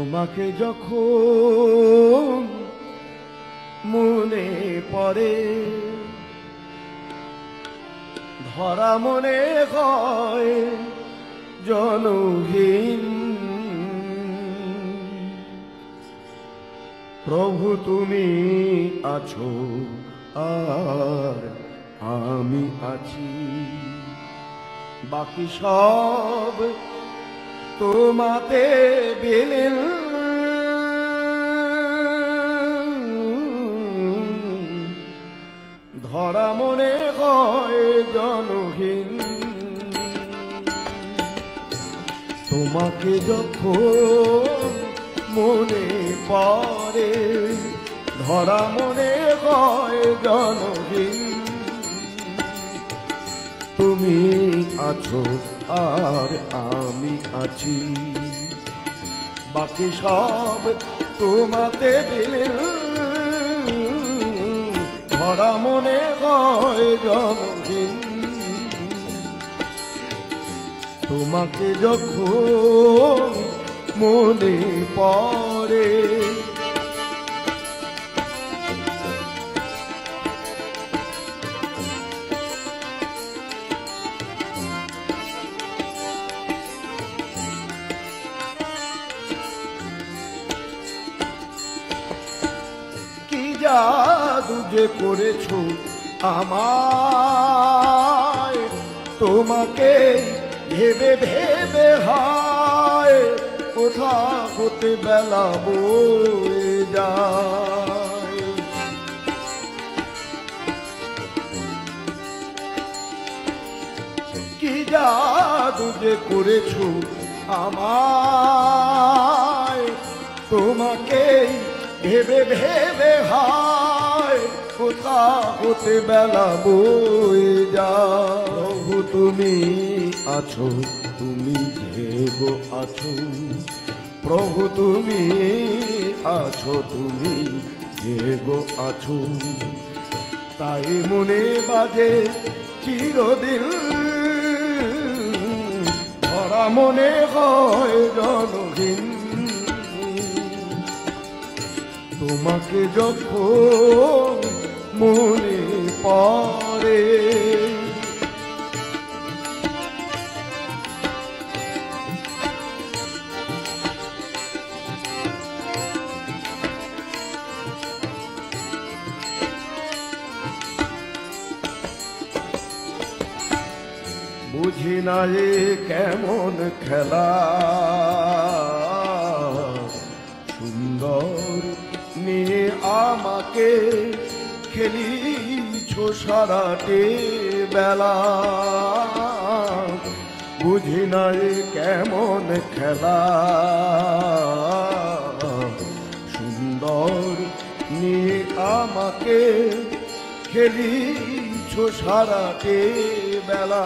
তোমাকে যখন মনে পড়ে ধরা মনে হয় জনহীন। প্রভু তুমি আছো আর আমি আছি, বাকি সব তোমাতে বিলীন। ধরা মনে হয় জনহীন। তোমাকে যখন মনে পড়ে ধরা মনে হয় জনহীন। তুমি আছো আর আমি আছি, বাকি সব তোমাতে বিলীন। ধরা মনে হয় জনহীন। তোমাকে যখন মনে পড়ে কি জাদু যে করেছো আমায়, তোমাকে ভেবে ভেবে হায় কোথা হতে বেলা বয়ে যায়। কি জাদু যে করেছো আমায়, তোমাকে ভেবে ভেবে হায় কোথা হতে বেলা বয়ে যায়। প্রভু তুমি আছো, তুমি যেগো আছো। প্রভু তুমি আছো, তুমি যেগো আছো। তাই মনে বাজে চিরদিন, ধরা মনে হয় জনহীন। তোমাকে যখন মনে পড়ে বুঝি না এ কেমন খেলা, সুন্দর নিয়ে আমাকে খেলিছো সারাটে বেলা। বুঝি না এ কেমন খেলা, সুন্দর নিয়ে আমাকে খেলিছো সারাটে বেলা।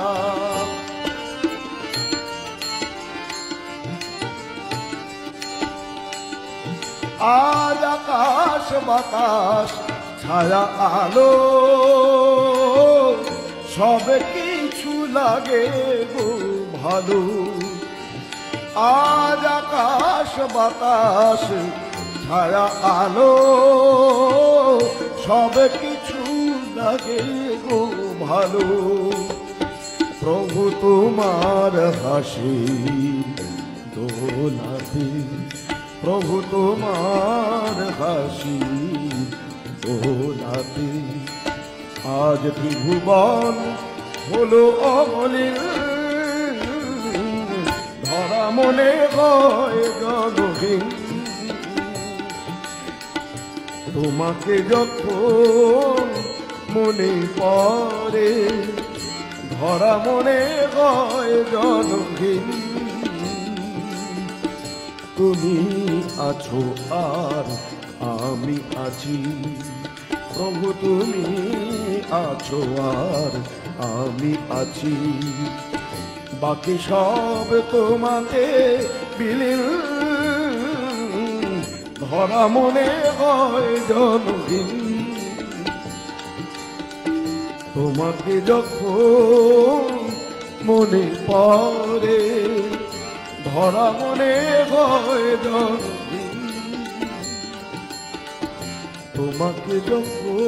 আজ আকাশ বাতাস ছায়া আলো সব কিছু লাগে গো ভালো। আজ আকাশ বাতাস ছায়া আলো সব কিছু লাগে গো ভালো। প্রভু তোমার হাসি দোলাতে, প্রভু তোমার হাসি দোলাতে আজ ত্রিভুবন হলো অমলিন। ধরা মনে হয় জনহীন। তোমাকে যখন মনে পড়ে ধরা মনে হয় জনহীন। তুমি আছো আর আমি আছি, প্রভু তুমি আছো আর আমি আছি। বাকি সব তোমাতে বিলীন। ধরা মনে হয় জনহীন। তোমাকে যখন মনে পড়ে ধরা মনে হয় জনহীন। তোমাকে যখন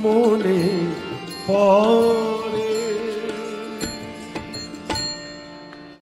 মনে পড়ে